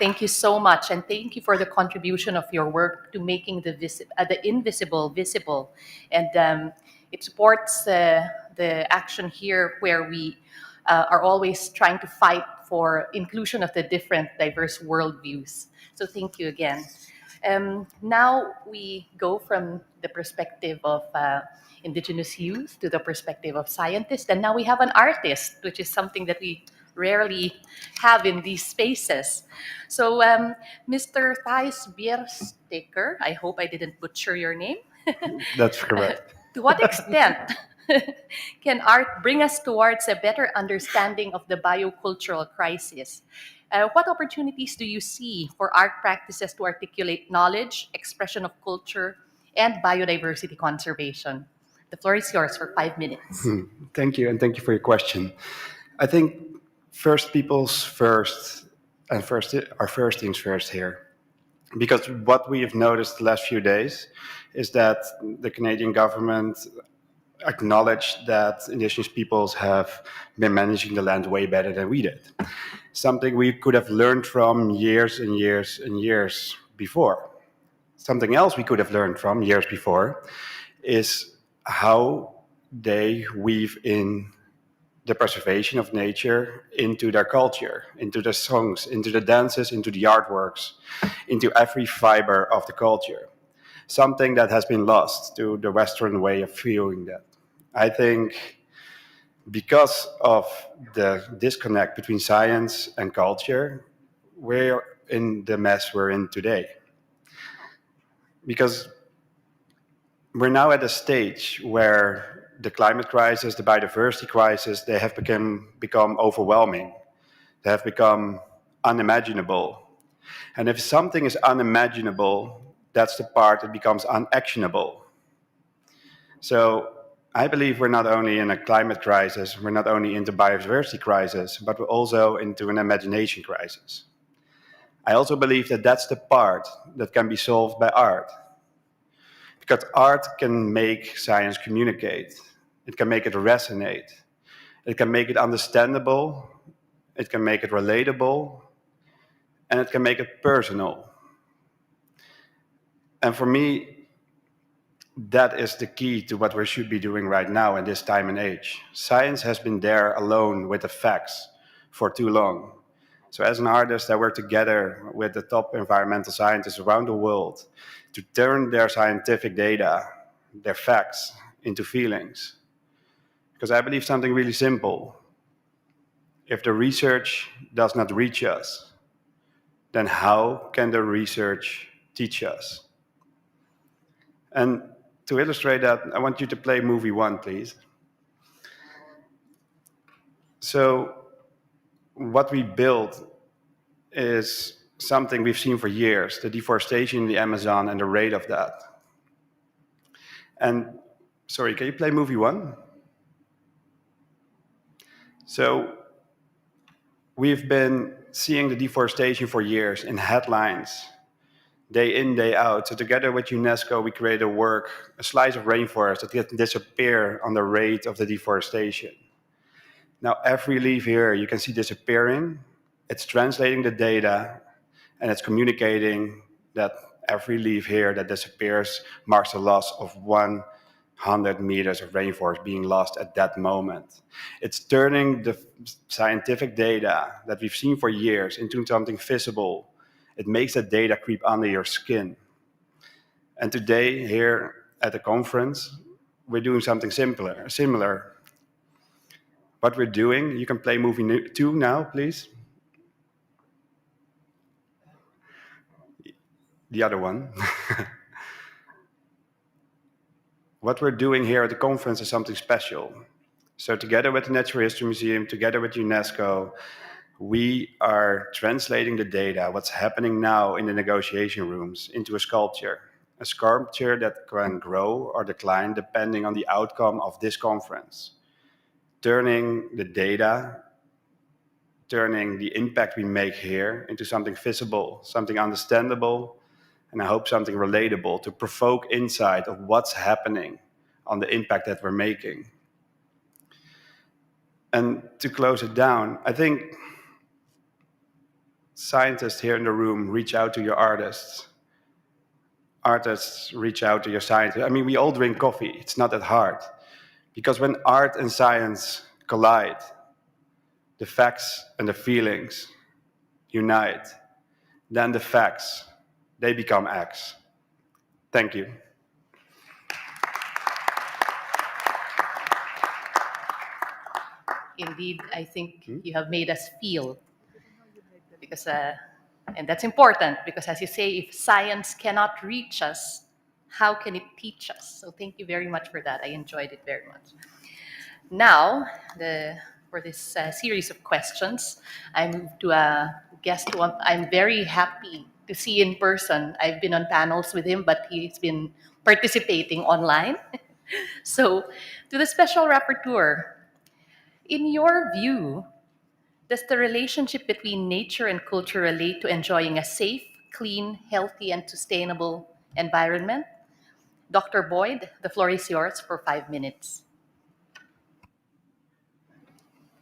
thank you so much, and thank you for the contribution of your work to making the invisible visible. And it supports the action here where we are always trying to fight for inclusion of the different diverse worldviews. So thank you again. Now we go from the perspective of indigenous youth to the perspective of scientists, and now we have an artist, which is something that we rarely have in these spaces. So, Mr. Thijs Biersteker, I hope I didn't butcher your name. That's correct. To what extent can art bring us towards a better understanding of the biocultural crisis? What opportunities do you see for art practices to articulate knowledge, expression of culture, and biodiversity conservation? The floor is yours for 5 minutes. Thank you, and thank you for your question. I think first people's first, and first our first things first here. Because what we have noticed the last few days is that the Canadian government acknowledged that Indigenous peoples have been managing the land way better than we did. Something we could have learned from years and years and years before. Something else we could have learned from years before is how they weave in the preservation of nature into their culture, into the songs, into the dances, into the artworks, into every fiber of the culture. Something that has been lost to the Western way of viewing that. I think because of the disconnect between science and culture, we're in the mess we're in today. Because we're now at a stage where the climate crisis, the biodiversity crisis, they have become overwhelming. They have become unimaginable. And if something is unimaginable, that's the part that becomes unactionable. So I believe we're not only in a climate crisis, we're not only into biodiversity crisis, but we're also into an imagination crisis. I also believe that that's the part that can be solved by art. Because art can make science communicate. It can make it resonate. It can make it understandable. It can make it relatable. And it can make it personal. And for me, that is the key to what we should be doing right now in this time and age. Science has been there alone with the facts for too long. So as an artist, I work together with the top environmental scientists around the world to turn their scientific data, their facts, into feelings. Because I believe something really simple. If the research does not reach us, then how can the research teach us? And to illustrate that, I want you to play movie 1, please. So what we built is something we've seen for years, the deforestation in the Amazon and the rate of that. And, sorry, can you play movie 1? So we've been seeing the deforestation for years in headlines, day in, day out. So together with UNESCO, we created a slice of rainforest that can disappear on the rate of the deforestation. Now, every leaf here you can see disappearing. It's translating the data, and it's communicating that every leaf here that disappears marks a loss of 100 meters of rainforest being lost at that moment. It's turning the scientific data that we've seen for years into something visible. It makes that data creep under your skin. And today, here at the conference, we're doing something similar. What we're doing, you can play movie 2 now, please. The other one. What we're doing here at the conference is something special. So together with the Natural History Museum, together with UNESCO, we are translating the data, what's happening now in the negotiation rooms, into a sculpture that can grow or decline depending on the outcome of this conference. Turning the data, turning the impact we make here into something visible, something understandable, and I hope something relatable to provoke insight of what's happening on the impact that we're making. And to close it down, I think Scientists here in the room, reach out to your artists. Artists reach out to your scientists. I mean, we all drink coffee. It's not that hard. Because when art and science collide, the facts and the feelings unite. Then the facts, they become acts. Thank you. Indeed, I think you have made us feel, because, and that's important, because as you say, if science cannot reach us, how can it teach us? So thank you very much for that. I enjoyed it very much. Now, for this series of questions, I move to a guest who I'm very happy to see in person. I've been on panels with him, but he's been participating online. So, to the special rapporteur, in your view, does the relationship between nature and culture relate to enjoying a safe, clean, healthy, and sustainable environment? Dr. Boyd, the floor is yours for 5 minutes.